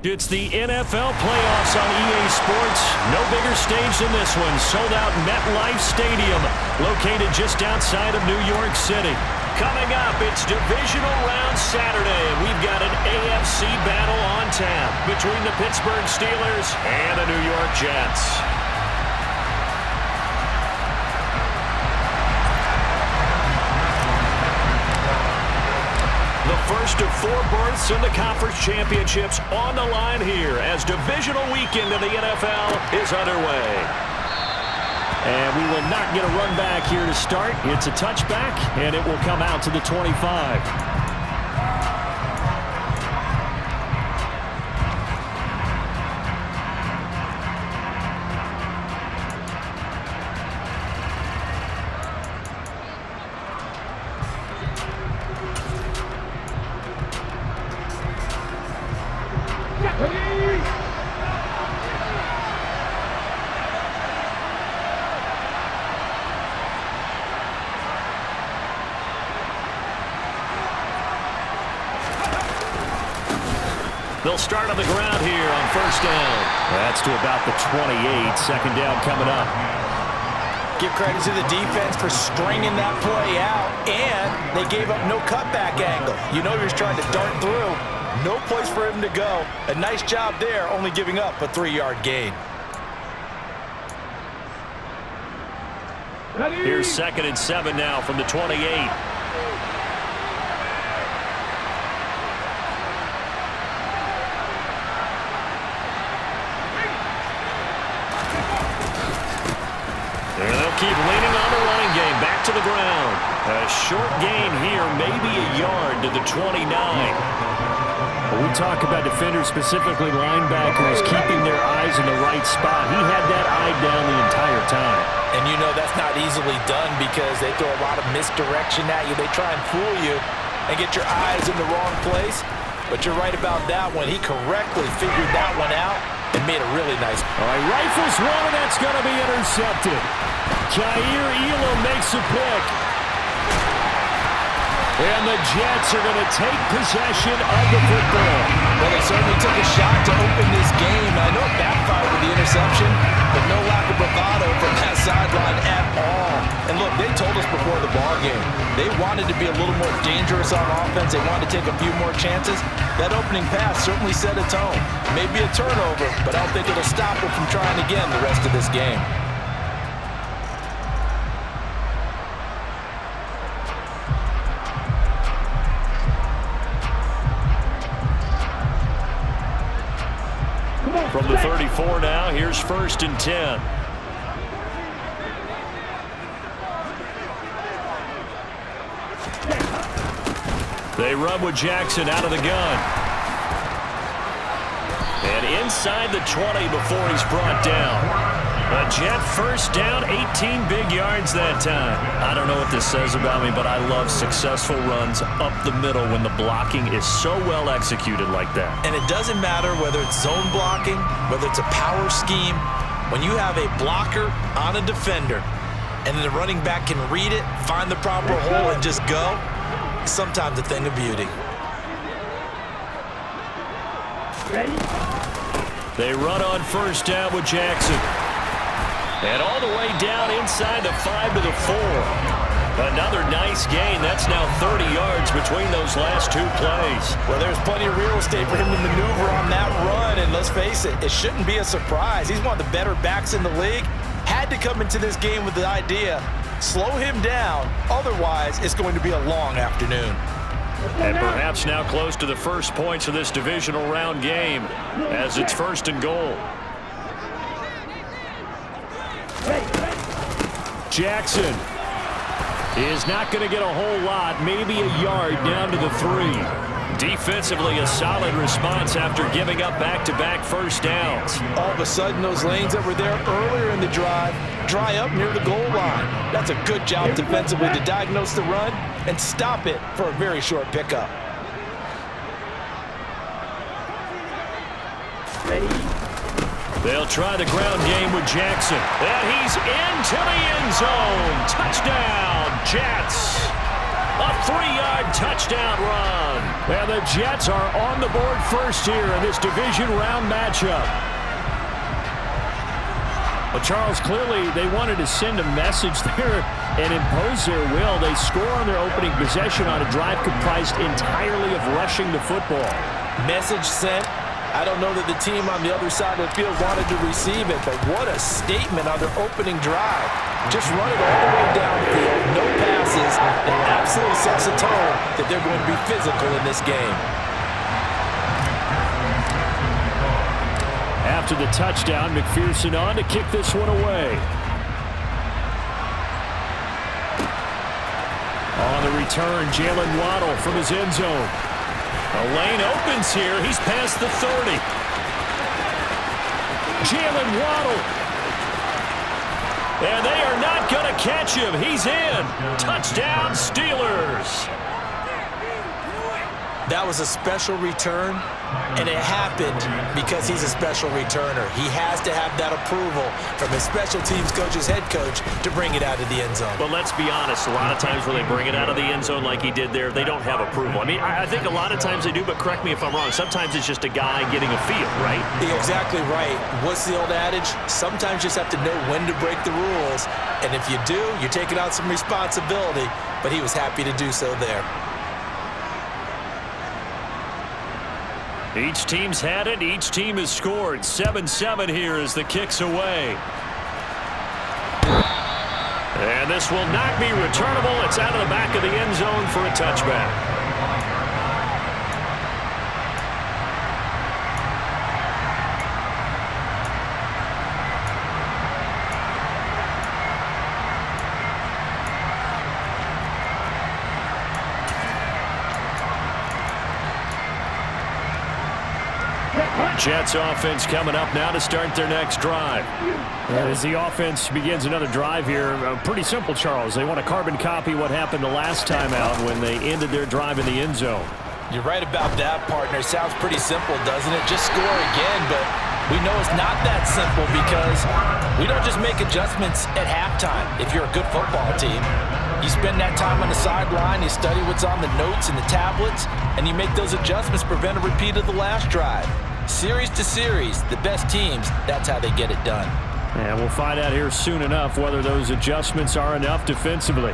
It's the NFL playoffs on EA Sports. No bigger stage than this one. Sold out MetLife Stadium, located just outside of New York City. Coming up, it's Divisional Round Saturday. We've got an AFC battle on tap between the Pittsburgh Steelers and the New York Jets. The first of 4 berths in the conference championships on the line here as divisional weekend in the NFL is underway. And we will not get a run back here to start. It's a touchback, and it will come out to the 25. They'll start on the ground here on first down. That's to about the 28. Second down coming up. Give credit to the defense for stringing that play out, and they gave up no cutback angle. You know he was trying to dart through. No place for him to go. A nice job there, only giving up a 3-yard gain. Here's 2nd and 7 now from the 28. Keep leaning on the running game. Back to the ground. A short gain here, maybe a yard to the 29. When we talk about defenders, specifically linebackers, keeping their eyes in the right spot. He had that eye down the entire time. And you know that's not easily done because they throw a lot of misdirection at you. They try and fool you and get your eyes in the wrong place. But you're right about that one. He correctly figured that one out and made a really nice. All right, rifles one, and that's going to be intercepted. Jair Elam makes a pick. And the Jets are going to take possession of the football. Well, they certainly took a shot to open this game. I know it backfired with the interception, but no lack of bravado from that sideline at all. And look, they told us before the ball game, they wanted to be a little more dangerous on offense. They wanted to take a few more chances. That opening pass certainly set a tone. Maybe a turnover, but I don't think it'll stop them from trying again the rest of this game. From the 34 now, here's 1st and 10. They run with Jackson out of the gun. And inside the 20 before he's brought down. A Jet first down, 18 big yards that time. I don't know what this says about me, but I love successful runs up the middle when the blocking is so well executed like that. And it doesn't matter whether it's zone blocking, whether it's a power scheme. When you have a blocker on a defender and the running back can read it, find the proper hole, and just go, it's sometimes a thing of beauty. They run on first down with Jackson. And all the way down inside the 5 to the 4. Another nice gain. That's now 30 yards between those last 2 plays. Well, there's plenty of real estate for him to maneuver on that run. And let's face it, it shouldn't be a surprise. He's one of the better backs in the league. Had to come into this game with the idea, slow him down. Otherwise, it's going to be a long afternoon. And perhaps now close to the first points of this divisional round game as it's 1st and goal. Jackson is not going to get a whole lot, maybe a yard down to the 3. Defensively, a solid response after giving up back-to-back first downs. All of a sudden, those lanes that were there earlier in the drive dry up near the goal line. That's a good job defensively to diagnose the run and stop it for a very short pickup. They'll try the ground game with Jackson. And he's into the end zone. Touchdown, Jets. A 3-yard touchdown run. And the Jets are on the board first here in this division round matchup. Well, Charles, clearly they wanted to send a message there and impose their will. They score on their opening possession on a drive comprised entirely of rushing the football. Message sent. I don't know that the team on the other side of the field wanted to receive it, but what a statement on their opening drive. Just run it all the way down the field, no passes, and absolutely sets the tone that they're going to be physical in this game. After the touchdown, McPherson on to kick this one away. On the return, Jalen Waddle from his end zone. A lane opens here. He's past the 30. Jalen Waddle. And they are not going to catch him. He's in. Touchdown, Steelers. That was a special return, and it happened because he's a special returner. He has to have that approval from his special teams coach's head coach to bring it out of the end zone. But let's be honest, a lot of times when they bring it out of the end zone like he did there, they don't have approval. I mean, I think a lot of times they do, but correct me if I'm wrong. Sometimes it's just a guy getting a feel, right? You're exactly right. What's the old adage? Sometimes you just have to know when to break the rules, and if you do, you're taking on some responsibility, but he was happy to do so there. Each team's had it. Each team has scored. 7-7 here as the kick's away. And this will not be returnable. It's out of the back of the end zone for a touchback. Jets offense coming up now to start their next drive. And as the offense begins another drive here, pretty simple, Charles. They want to carbon copy what happened the last time out when they ended their drive in the end zone. You're right about that, partner. Sounds pretty simple, doesn't it? Just score again, but we know it's not that simple because we don't just make adjustments at halftime if you're a good football team. You spend that time on the sideline, you study what's on the notes and the tablets, and you make those adjustments to prevent a repeat of the last drive. Series to series, the best teams, that's how they get it done. And we'll find out here soon enough whether those adjustments are enough defensively.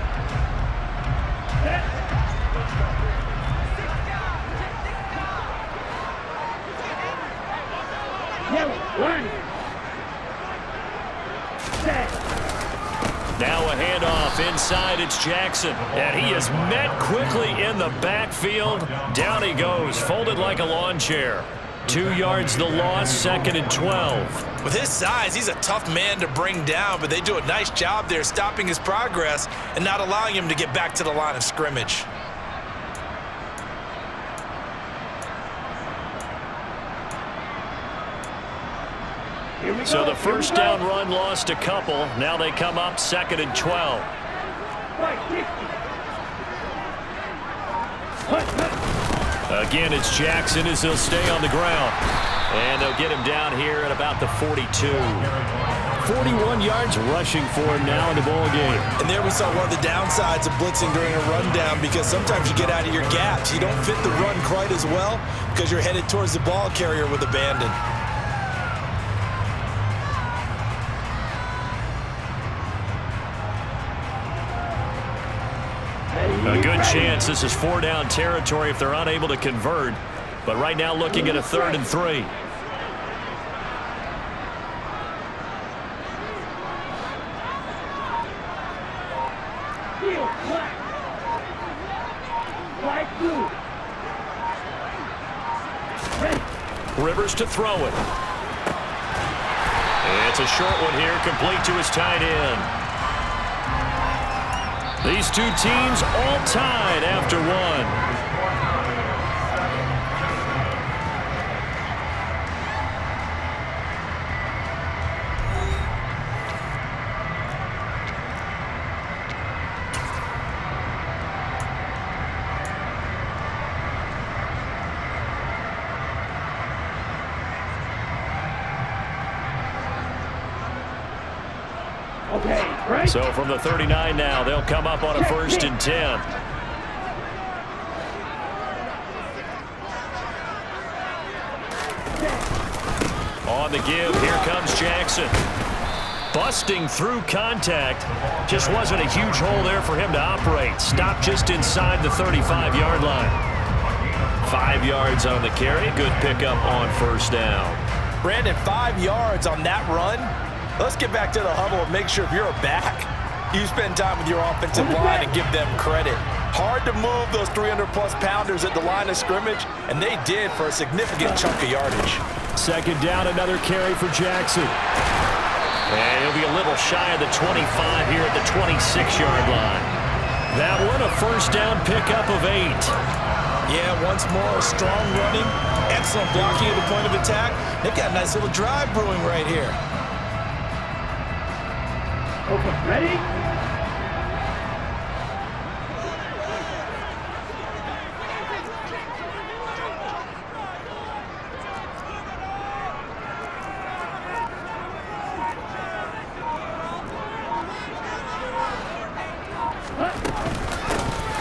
Now a handoff inside, it's Jackson. And he is met quickly in the backfield. Down he goes, folded like a lawn chair. 2 yards the loss, 2nd and 12. With his size, he's a tough man to bring down, but they do a nice job there stopping his progress and not allowing him to get back to the line of scrimmage. So the first down run lost a couple. Now they come up 2nd and 12. Again, it's Jackson as he'll stay on the ground. And they'll get him down here at about the 42. 41 yards rushing for him now in the ball game. And there we saw one of the downsides of blitzing during a rundown, because sometimes you get out of your gaps. You don't fit the run quite as well because you're headed towards the ball carrier with abandon. A good chance this is 4-down territory if they're unable to convert. But right now looking at a 3rd and 3. Rivers to throw it. It's a short one here, complete to his tight end. These two teams all tied after one. So from the 39 now, they'll come up on a 1st and 10. On the give, here comes Jackson. Busting through contact. Just wasn't a huge hole there for him to operate. Stopped just inside the 35-yard line. 5 yards on the carry. Good pickup on first down. Brandon, 5 yards on that run. Let's get back to the huddle and make sure if you're a back, you spend time with your offensive line and give them credit. Hard to move those 300-plus pounders at the line of scrimmage, and they did for a significant chunk of yardage. Second down, another carry for Jackson. And he'll be a little shy of the 25 here at the 26-yard line. That one, a first down pickup of 8. Yeah, once more, strong running, excellent blocking at the point of attack. They've got a nice little drive brewing right here. Okay, ready?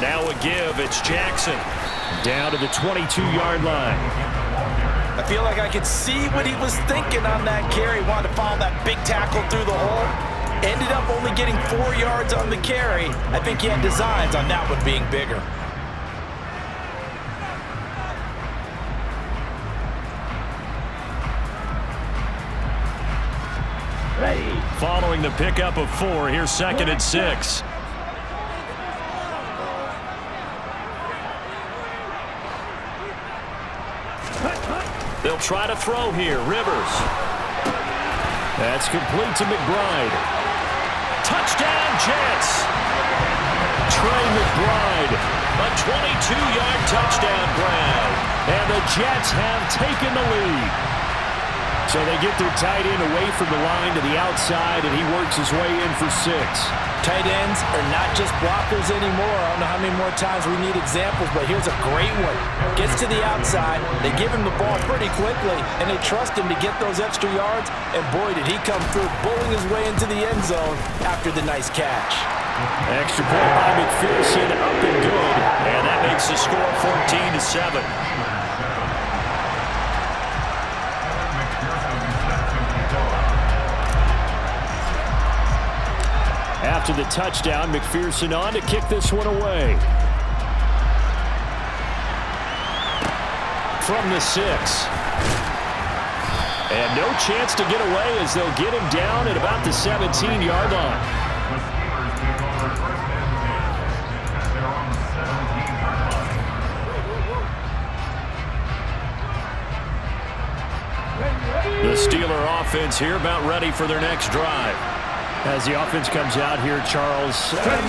Now a give, it's Jackson. Down to the 22-yard line. I feel like I could see what he was thinking on that carry. Wanted to follow that big tackle through the hole. Ended up only getting 4 yards on the carry. I think he had designs on that one being bigger. Ready. Following the pickup of 4, here's second and 6. They'll try to throw here. Rivers. That's complete to McBride. Touchdown, Jets. Trey McBride. A 22-yard touchdown grab. And the Jets have taken the lead. So they get their tight end away from the line to the outside, and he works his way in for 6. Tight ends are not just blockers anymore. I don't know how many more times we need examples, but here's a great one. Gets to the outside, they give him the ball pretty quickly, and they trust him to get those extra yards, and boy, did he come through, bowling his way into the end zone after the nice catch. Extra point by McPherson, up and good, and that makes the score 14-7. After the touchdown, McPherson on to kick this one away. From the 6. And no chance to get away as they'll get him down at about the 17-yard line. The Steeler offense here about ready for their next drive. As the offense comes out here, Charles,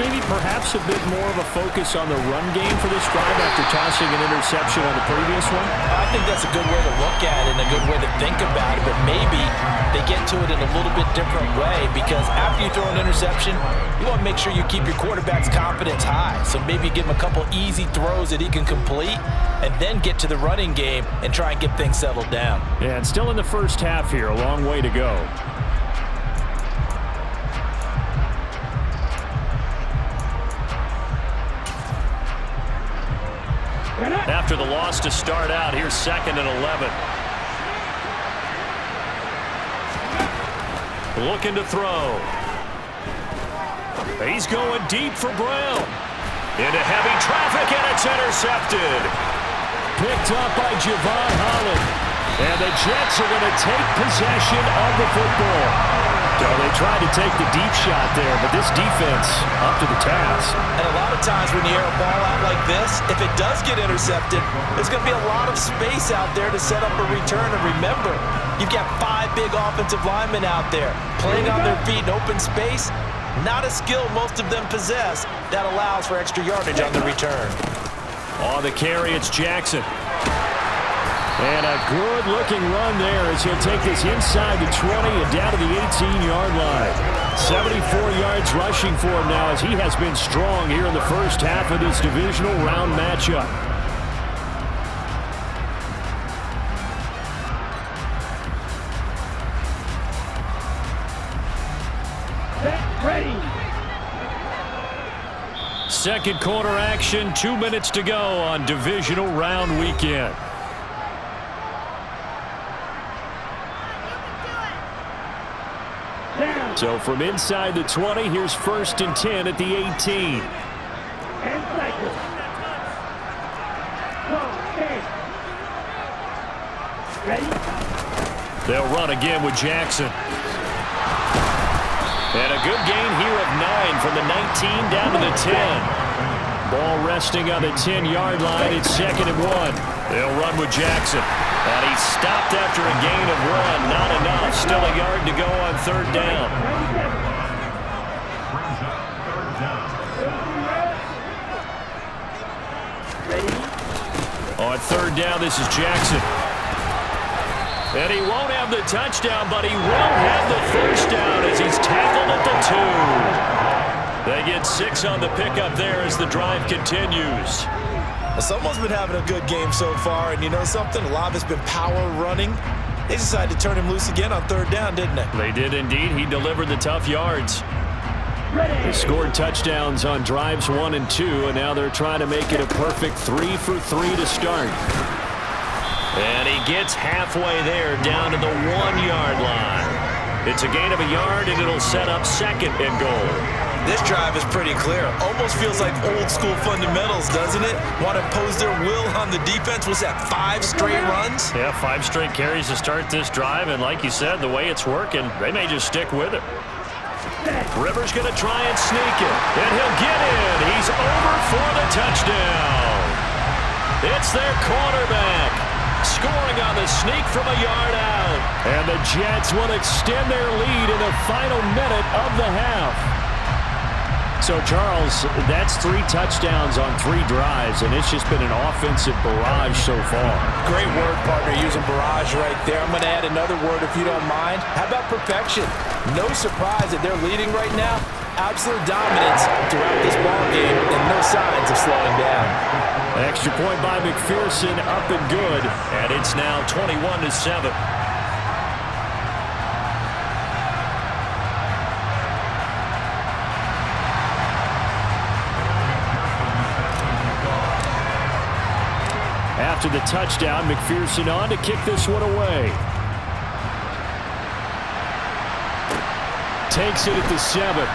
maybe perhaps a bit more of a focus on the run game for this drive after tossing an interception on the previous one? I think that's a good way to look at it and a good way to think about it, but maybe they get to it in a little bit different way because after you throw an interception, you want to make sure you keep your quarterback's confidence high. So maybe give him a couple easy throws that he can complete and then get to the running game and try and get things settled down. Yeah, and still in the first half here, a long way to go. After the loss to start out, here's second and 11. Looking to throw. He's going deep for Brown. Into heavy traffic, and it's intercepted. Picked up by Javon Holland. And the Jets are going to take possession of the football. So they tried to take the deep shot there, but this defense up to the task. And a lot of times when you air a ball out like this, if it does get intercepted, there's going to be a lot of space out there to set up a return. And remember, you've got 5 big offensive linemen out there playing on their feet in open space. Not a skill most of them possess that allows for extra yardage on the return. On the carry, it's Jackson. And a good-looking run there as he'll take this inside the 20 and down to the 18-yard line. 74 yards rushing for him now as he has been strong here in the first half of this divisional round matchup. Ready. Second quarter action, 2 minutes to go on divisional round weekend. So from inside the 20, here's 1st and 10 at the 18. And cycle. Go, stand. Ready? They'll run again with Jackson. And a good gain here of 9 from the 19 down to the 10. Ball resting on the 10-yard line. It's 2nd and 1. They'll run with Jackson. And he stopped after a gain of 1. Not enough. Still a yard to go on 3rd down. On 3rd down, this is Jackson. And he won't have the touchdown, but he will have the 1st down as he's tackled at the 2. They get 6 on the pickup there as the drive continues. Someone's been having a good game so far, and you know something? A lot of it's been power running. They decided to turn him loose again on 3rd down, didn't they? They did indeed. He delivered the tough yards. They scored touchdowns on drives 1 and 2, and now they're trying to make it a perfect 3 for 3 to start. And he gets halfway there down to the 1-yard line. It's a gain of a yard, and it'll set up 2nd and goal. This drive is pretty clear. Almost feels like old school fundamentals, doesn't it? Want to impose their will on the defense. Was that 5 straight runs? Yeah, 5 straight carries to start this drive, and like you said, the way it's working, they may just stick with it. Rivers going to try and sneak it, and he'll get in. He's over for the touchdown. It's their quarterback. Scoring on the sneak from a yard out. And the Jets will extend their lead in the final minute of the half. So, Charles, that's 3 touchdowns on 3 drives, and it's just been an offensive barrage so far. Great word, partner, using barrage right there. I'm going to add another word if you don't mind. How about perfection? No surprise that they're leading right now. Absolute dominance throughout this ball game, and no signs of slowing down. Extra point by McPherson, up and good. And it's now 21-7. After the touchdown, McPherson on to kick this one away. Takes it at the 7.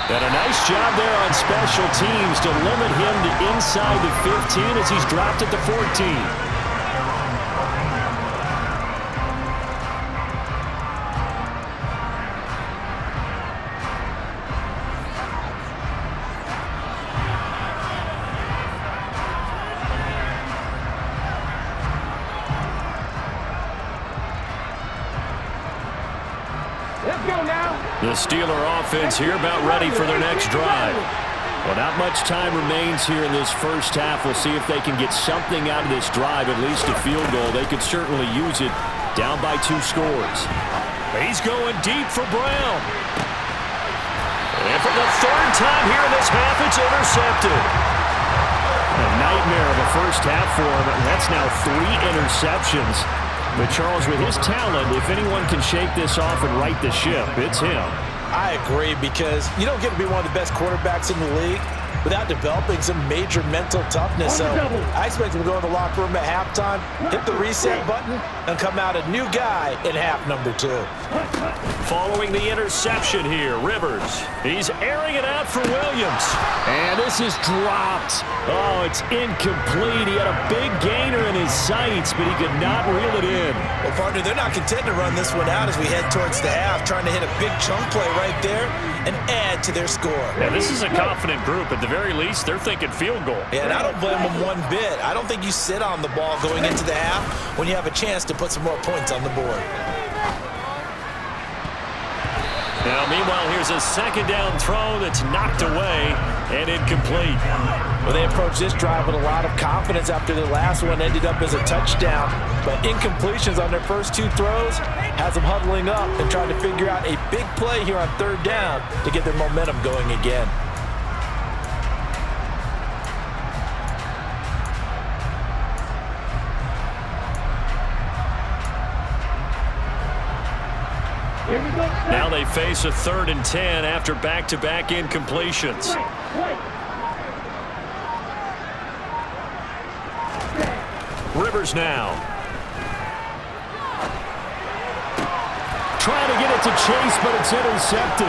And a nice job there on special teams to limit him to inside the 15 as he's dropped at the 14. The Steeler offense here about ready for their next drive. Well, not much time remains here in this first half. We'll see if they can get something out of this drive, at least a field goal. They could certainly use it down by 2 scores. He's going deep for Brown. And for the 3rd time here in this half, it's intercepted. A nightmare of a first half for him. That's now 3 interceptions. But, Charles, with his talent, if anyone can shake this off and right the ship, it's him. I agree, because you don't get to be one of the best quarterbacks in the league without developing some major mental toughness. So I expect him to go in the locker room at halftime, hit the reset button, and come out a new guy in half number 2. Following the interception here, Rivers. He's airing it out for Williams. And this is dropped. Oh, it's incomplete. He had a big gainer in his sights, but he could not reel it in. Well, partner, they're not content to run this one out as we head towards the half, trying to hit a big chunk play right there and add to their score. Yeah, this is a confident group. At the very least, they're thinking field goal. Yeah, and I don't blame them one bit. I don't think you sit on the ball going into the half when you have a chance to put some more points on the board. Now, meanwhile, here's a 2nd down throw that's knocked away and incomplete. Well, they approached this drive with a lot of confidence after the last one ended up as a touchdown. But incompletions on their first 2 throws has them huddling up and trying to figure out a big play here on 3rd down to get their momentum going again. Now they face a 3rd and 10 after back-to-back incompletions. Rivers now. trying to get it to Chase, but it's intercepted.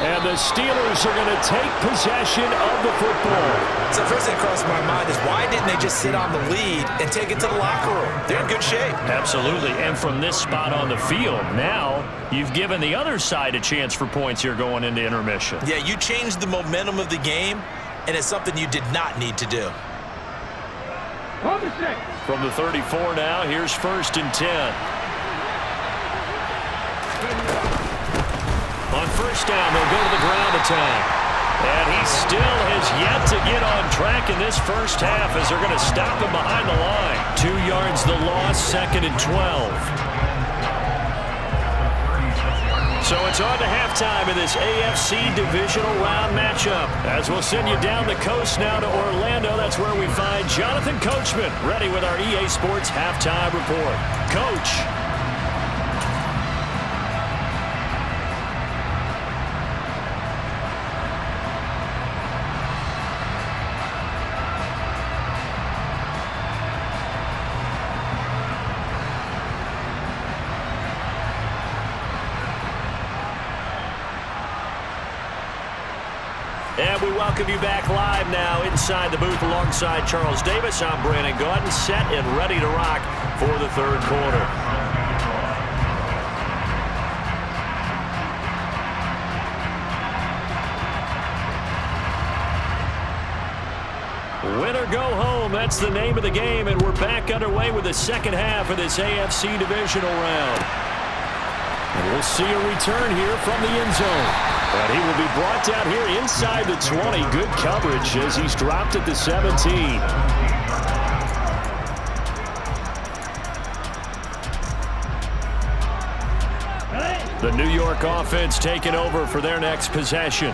And the Steelers are going to take possession of the football. So first thing that crossed my mind is why didn't they just sit on the lead and take it to the locker room? They're in good shape. Absolutely. And from this spot on the field, now you've given the other side a chance for points here going into intermission. Yeah, you changed the momentum of the game, and it's something you did not need to do. From the 34 now, here's 1st and 10. On 1st down, they'll go to the ground attack. And he still has yet to get on track in this first half as they're going to stop him behind the line. 2 yards the loss, 2nd and 12. So it's on to halftime in this AFC divisional round matchup. As we'll send you down the coast now to Orlando, that's where we find Jonathan Coachman ready with our EA Sports halftime report. Coach. And we welcome you back live now inside the booth alongside Charles Davis. I'm Brandon Gaudin, set and ready to rock for the 3rd quarter. Win or go home, that's the name of the game, and we're back underway with the second half of this AFC divisional round. And we'll see a return here from the end zone. And he will be brought down here inside the 20. Good coverage as he's dropped at the 17. The New York offense taking over for their next possession.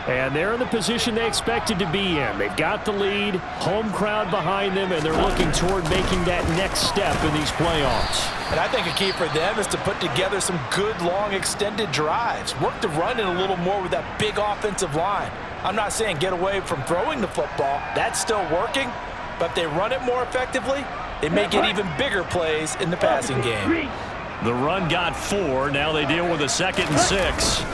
And they're in the position they expected to be in. They've got the lead, home crowd behind them, and they're looking toward making that next step in these playoffs. And I think a key for them is to put together some good, long, extended drives. Work the run in a little more with that big offensive line. I'm not saying get away from throwing the football. That's still working. But if they run it more effectively, they may get even bigger plays in the passing game. The run got 4. Now they deal with a 2nd and 6.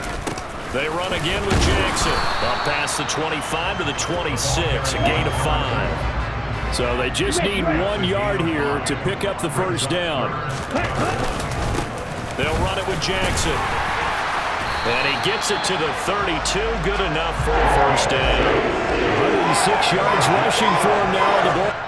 They run again with Jackson. Up past the 25 to the 26, a gain of 5. So they just need 1 yard here to pick up the first down. They'll run it with Jackson. And he gets it to the 32. Good enough for a first down. 106 yards rushing for him now on the ball.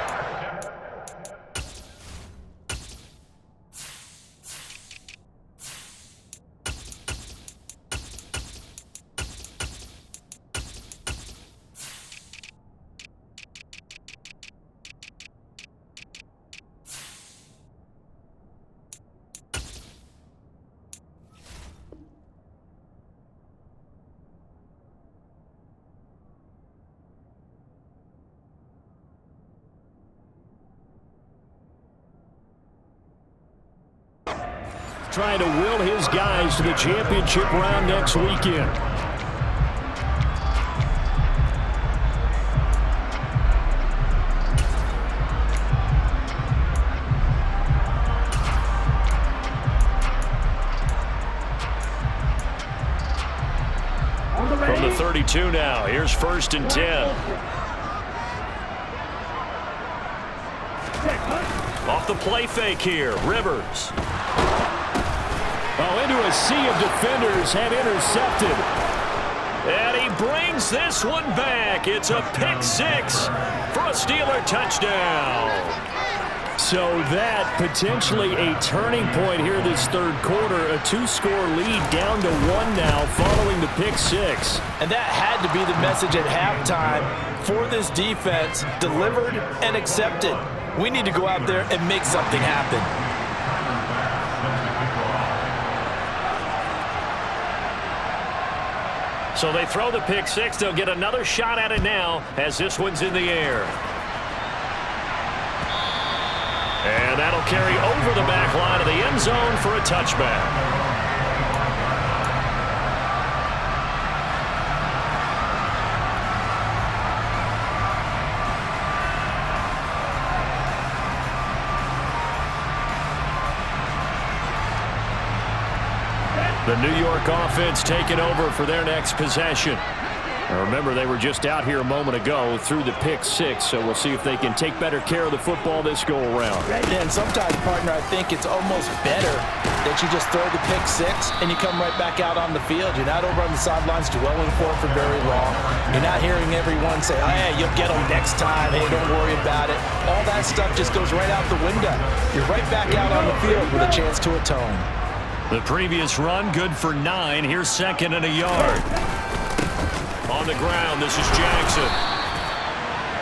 Trying to will his guys to the championship round next weekend. From the 32 now, here's 1st and 10. Off the play fake here, Rivers. Oh, into a sea of defenders and intercepted. And he brings this one back. It's a pick 6 for a Steeler touchdown. So that potentially a turning point here this 3rd quarter. A 2-score lead down to 1 now following the pick 6. And that had to be the message at halftime for this defense. Delivered and accepted. We need to go out there and make something happen. So they throw the pick 6. They'll get another shot at it now as this one's in the air. And that'll carry over the back line of the end zone for a touchback. The New York offense taking over for their next possession. Now remember, they were just out here a moment ago through the pick six, so we'll see if they can take better care of the football this go-around. And sometimes, partner, I think it's almost better that you just throw the pick six and you come right back out on the field. You're not over on the sidelines dwelling for it for very long. You're not hearing everyone say, oh, yeah, you'll get them next time. Hey, don't worry about it. All that stuff just goes right out the window. You're right back out on the field with a chance to atone. The previous run, good for 9. Here's 2nd and a yard. On the ground, this is Jackson.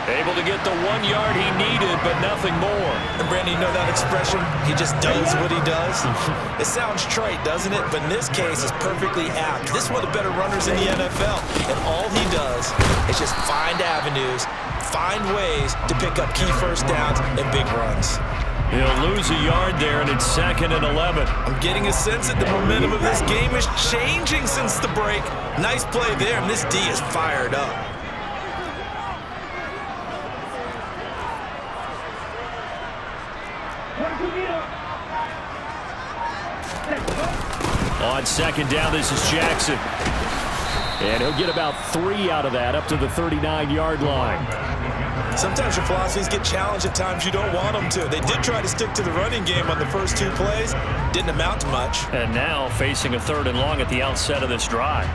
Able to get the 1 yard he needed, but nothing more. And Brandon, you know that expression? He just does what he does. It sounds trite, doesn't it? But in this case, it's perfectly apt. This is one of the better runners in the NFL. And all he does is just find avenues, find ways to pick up key first downs and big runs. He'll lose a yard there, and it's 2nd and 11. I'm getting a sense that the momentum of this game is changing since the break. Nice play there, and this D is fired up. On 2nd down, this is Jackson. And he'll get about 3 out of that, up to the 39-yard line. Sometimes your philosophies get challenged at times you don't want them to. They did try to stick to the running game on the first 2 plays. Didn't amount to much. And now facing a 3rd and long at the outset of this drive.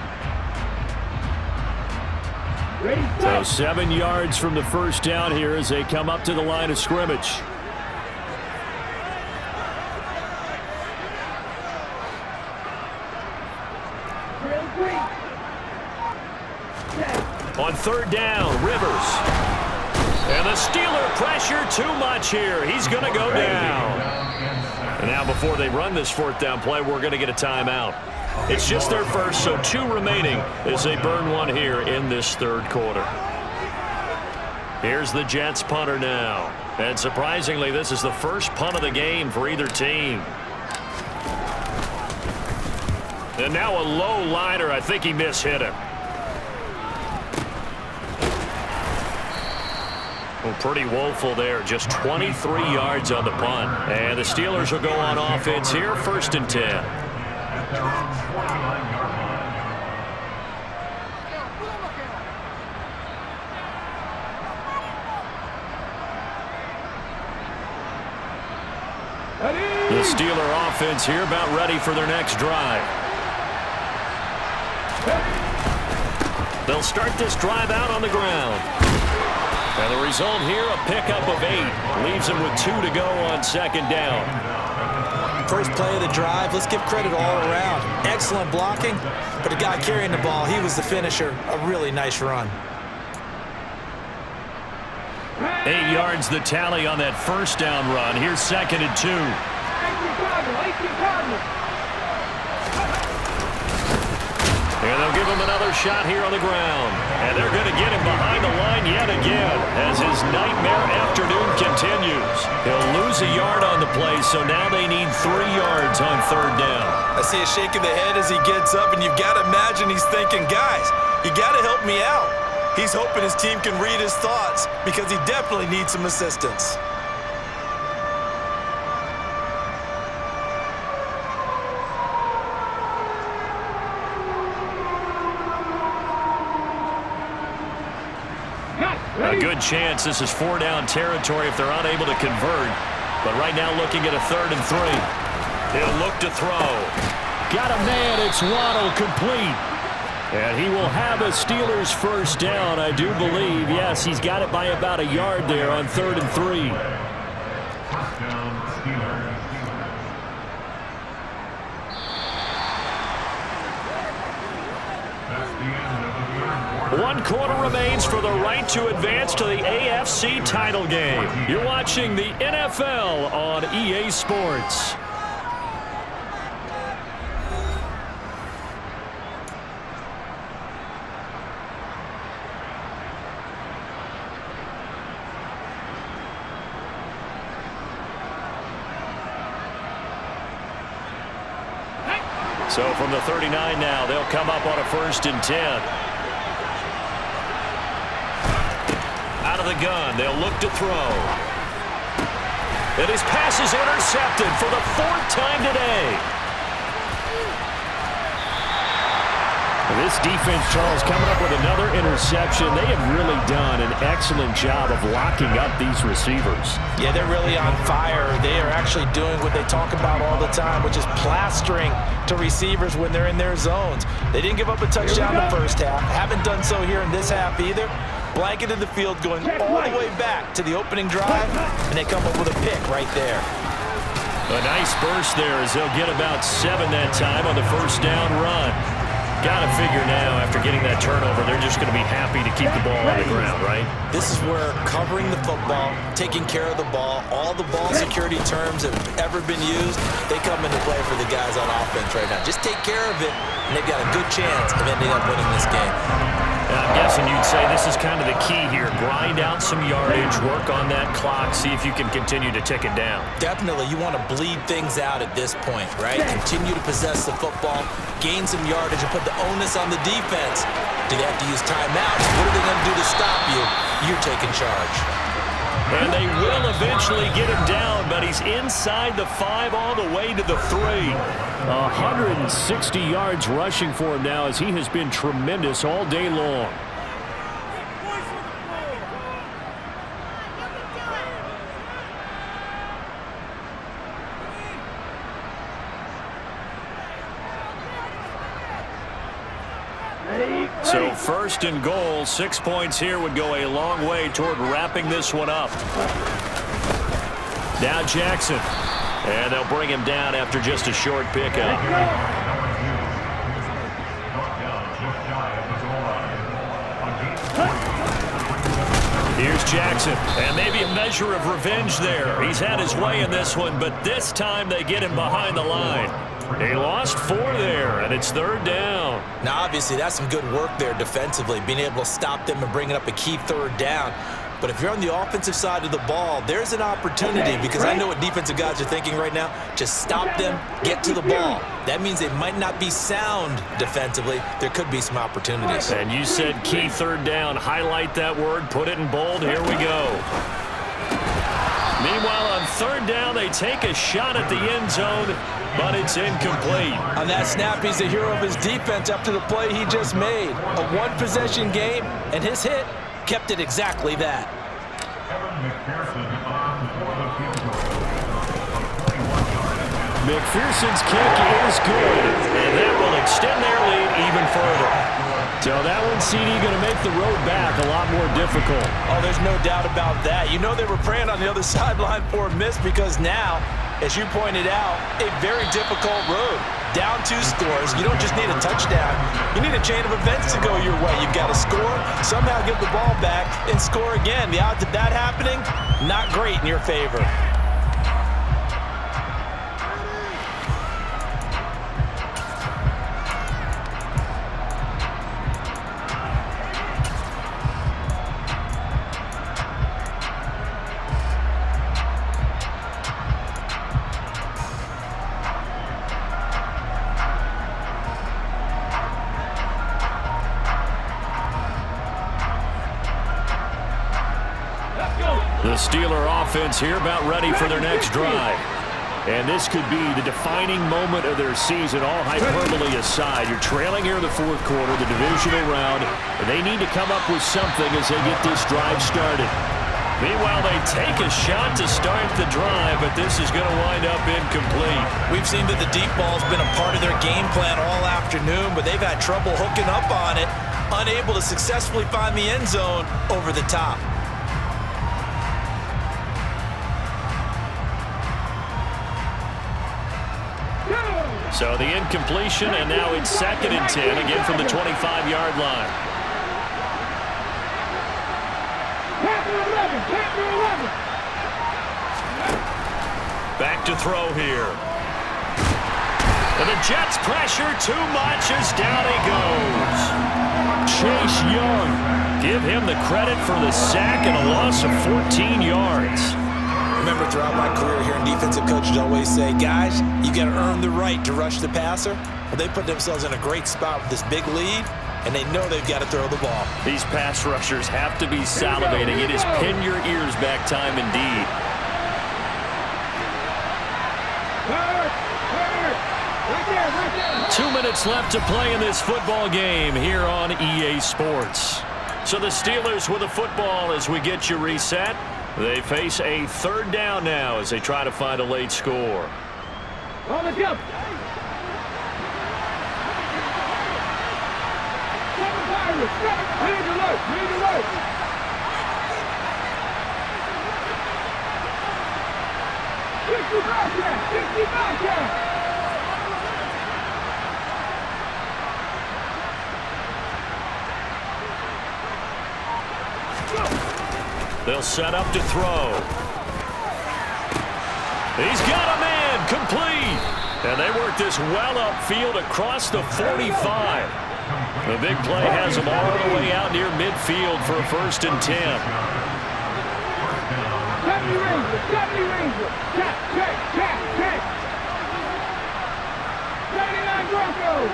So 7 yards from the first down here as they come up to the line of scrimmage. On 3rd down, Rivers. And the Steeler pressure too much here. He's going to go down. And now before they run this 4th down play, we're going to get a timeout. It's just their first, so 2 remaining as they burn 1 here in this 3rd quarter. Here's the Jets punter now. And surprisingly, this is the first punt of the game for either team. And now a low liner. I think he mishit him. Well, pretty woeful there. Just 23 yards on the punt. And the Steelers will go on offense here, 1st and 10. The Steeler offense here about ready for their next drive. They'll start this drive out on the ground. And the result here, a pickup of 8. Leaves them with 2 to go on 2nd down. First play of the drive, let's give credit all around. Excellent blocking, but the guy carrying the ball, he was the finisher. A really nice run. 8 yards the tally on that 1st down run. Here's 2nd and 2. And they'll give him another shot here on the ground. And they're going to get him behind the line yet again as his nightmare afternoon continues. He'll lose a yard on the play, so now they need 3 yards on 3rd down. I see a shake of the head as he gets up, and you've got to imagine he's thinking, guys, you got to help me out. He's hoping his team can read his thoughts because he definitely needs some assistance. A good chance this is 4-down territory if they're unable to convert. But right now looking at a 3rd and 3. He'll look to throw. Got a man. It's Waddle complete. And he will have a Steelers 1st down, I do believe. Yes, he's got it by about a yard there on 3rd and 3. One quarter remains for the right to advance to the AFC title game. You're watching the NFL on EA Sports. So from the 39 now, they'll come up on a 1st and 10. Out of the gun, they'll look to throw. And his pass is intercepted for the 4th time today. This defense, Charles, coming up with another interception. They have really done an excellent job of locking up these receivers. Yeah, they're really on fire. They are actually doing what they talk about all the time, which is plastering to receivers when they're in their zones. They didn't give up a touchdown in the first half. Haven't done so here in this half either. Blanketed the field going all the way back to the opening drive, and they come up with a pick right there. A nice burst there as they'll get about 7 that time on the first down run. Got to figure now, after getting that turnover, they're just going to be happy to keep the ball on the ground, right? This is where covering the football, taking care of the ball, all the ball security terms that have ever been used, they come into play for the guys on offense right now. Just take care of it, and they've got a good chance of ending up winning this game. I'm guessing you'd say this is kind of the key here. Grind out some yardage, work on that clock, see if you can continue to tick it down. Definitely, you want to bleed things out at this point, right? Continue to possess the football, gain some yardage, and put the onus on the defense. Do they have to use timeouts? What are they going to do to stop you? You're taking charge. And they will eventually get him down, but he's inside the 5 all the way to the 3. 160 yards rushing for him now as he has been tremendous all day long. So first and goal, 6 points here would go a long way toward wrapping this one up. Now Jackson. And they'll bring him down after just a short pickup. Here's Jackson. And maybe a measure of revenge there. He's had his way in this one, but this time they get him behind the line. They lost 4 there, and it's 3rd down. Now, obviously, that's some good work there defensively, being able to stop them and bringing up a key 3rd down. But if you're on the offensive side of the ball, there's an opportunity, because I know what defensive guys are thinking right now. Just stop them, get to the ball. That means they might not be sound defensively. There could be some opportunities. And you said key 3rd down. Highlight that word, put it in bold. Here we go. Meanwhile, on 3rd down, they take a shot at the end zone, but it's incomplete. On that snap, he's the hero of his defense after the play he just made. A one-possession game, and his hit kept it exactly that. McPherson's kick is good, and that will extend their lead even further. So that one, CD, going to make the road back a lot more difficult. Oh, there's no doubt about that. You know they were praying on the other sideline for a miss, because now, as you pointed out, a very difficult road. Down 2 scores. You don't just need a touchdown. You need a chain of events to go your way. You've got to score, somehow get the ball back, and score again. The odds of that happening, not great in your favor. The Steeler offense here about ready for their next drive. And this could be the defining moment of their season, all hyperbole aside. You're trailing here in the 4th quarter, the divisional round, and they need to come up with something as they get this drive started. Meanwhile, they take a shot to start the drive, but this is going to wind up incomplete. We've seen that the deep ball's been a part of their game plan all afternoon, but they've had trouble hooking up on it, unable to successfully find the end zone over the top. So the incompletion, and now it's 2nd and 10, again from the 25-yard line. Back to throw here. And the Jets pressure too much as down he goes. Chase Young, give him the credit for the sack and a loss of 14 yards. Remember, throughout my career here in defensive coaches always say, guys, you got to earn the right to rush the passer. Well, they put themselves in a great spot with this big lead, and they know they've got to throw the ball. These pass rushers have to be salivating. It is pin your ears back time indeed. 2 minutes left to play in this football game here on EA Sports. So the Steelers with the football as we get you reset. They face a third down now as they try to find a late score. On the jump. Read alert. Read alert. They'll set up to throw. He's got a man, complete. And they work this well upfield across the 45. The big play has them all the way out near midfield for a 1st and 10. 70 Ranger, 70 Ranger. Check. 79 Broncos.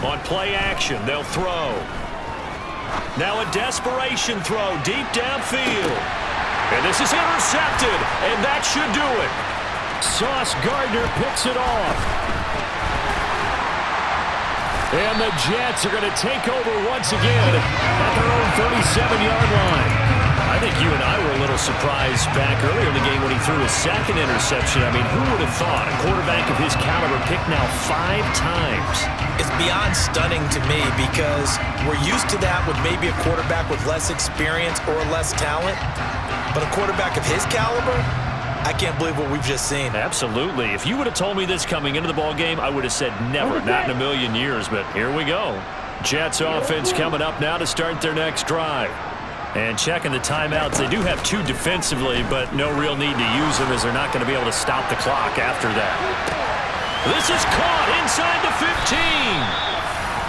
On play action, they'll throw. Now a desperation throw deep downfield. And this is intercepted, and that should do it. Sauce Gardner picks it off. And the Jets are going to take over once again at their own 37-yard line. I think you and I were a little surprised back earlier in the game when he threw his 2nd interception. I mean, who would have thought a quarterback of his caliber picked now 5 times? It's beyond stunning to me because we're used to that with maybe a quarterback with less experience or less talent. But a quarterback of his caliber, I can't believe what we've just seen. Absolutely. If you would have told me this coming into the ball game, I would have said never, not in a million years. But here we go. Jets offense coming up now to start their next drive. And checking the timeouts, they do have 2 defensively, but no real need to use them as they're not going to be able to stop the clock after that. This is caught inside the 15.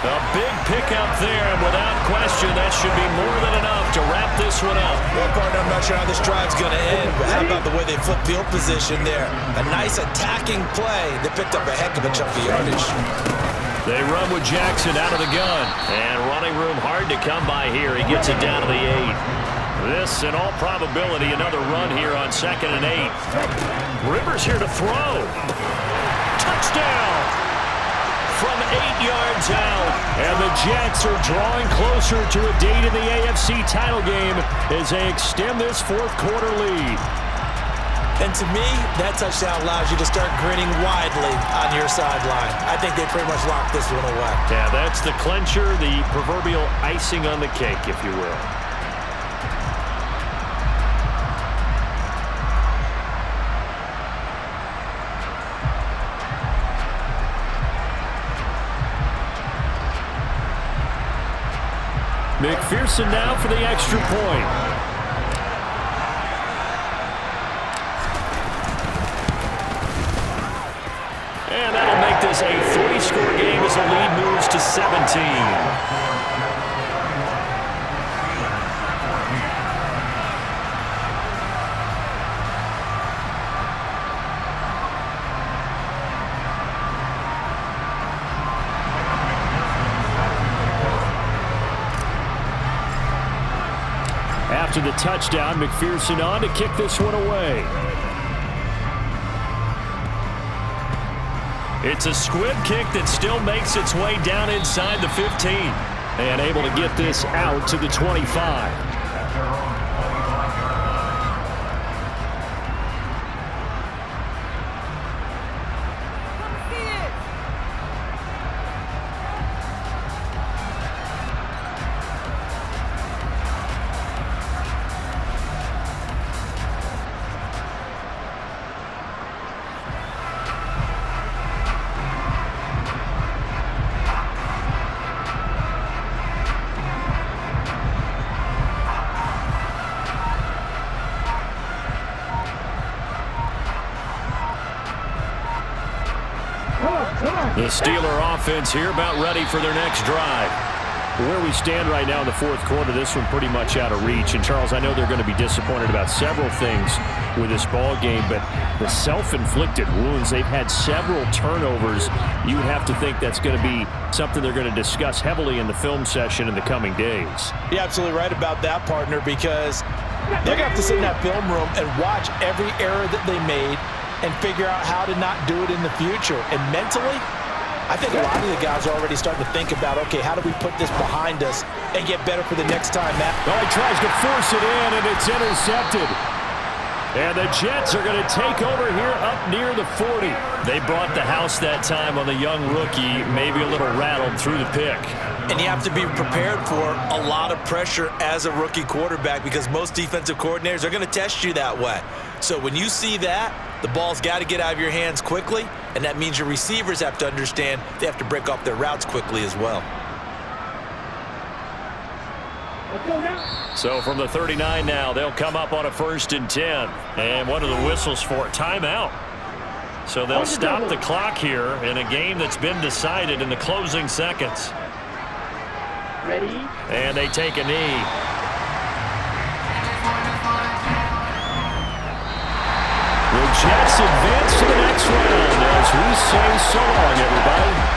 A big pickup there, and without question, that should be more than enough to wrap this one up. Well, partner, I'm not sure how this drive's going to end, but how about the way they flip field position there? A nice attacking play that picked up a heck of a chunk of yardage. They run with Jackson out of the gun, and running room hard to come by here. He gets it down to the 8. This, in all probability, another run here on 2nd and 8. Rivers here to throw. Touchdown! From 8 yards out, and the Jets are drawing closer to a date in the AFC title game as they extend this 4th quarter lead. And to me, that touchdown allows you to start grinning widely on your sideline. I think they pretty much locked this one away. Yeah, that's the clincher, the proverbial icing on the cake, if you will. McPherson now for the extra point. And that'll make this a 3-score game as the lead moves to 17. After the touchdown, McPherson on to kick this one away. It's a squib kick that still makes its way down inside the 15. And able to get this out to the 25. The Steeler offense here about ready for their next drive. Where we stand right now in the 4th quarter, this one pretty much out of reach. And, Charles, I know they're going to be disappointed about several things with this ball game, but the self-inflicted wounds, they've had several turnovers. You would have to think that's going to be something they're going to discuss heavily in the film session in the coming days. You're absolutely right about that, partner, because they're going to have to sit in that film room and watch every error that they made, and figure out how to not do it in the future. And mentally, I think a lot of the guys are already starting to think about, okay, how do we put this behind us and get better for the next time, Matt? Oh, he tries to force it in, and it's intercepted. And the Jets are going to take over here up near the 40. They brought the house that time on the young rookie, maybe a little rattled through the pick. And you have to be prepared for a lot of pressure as a rookie quarterback because most defensive coordinators are going to test you that way. So when you see that, the ball's got to get out of your hands quickly, and that means your receivers have to understand they have to break off their routes quickly as well. Let's go now. So from the 39 now, they'll come up on a 1st and 10. And what are the whistles for? Timeout. So they'll stop the clock here in a game that's been decided in the closing seconds. Ready? And they take a knee. The Jets advance to the next round as we say so long, everybody.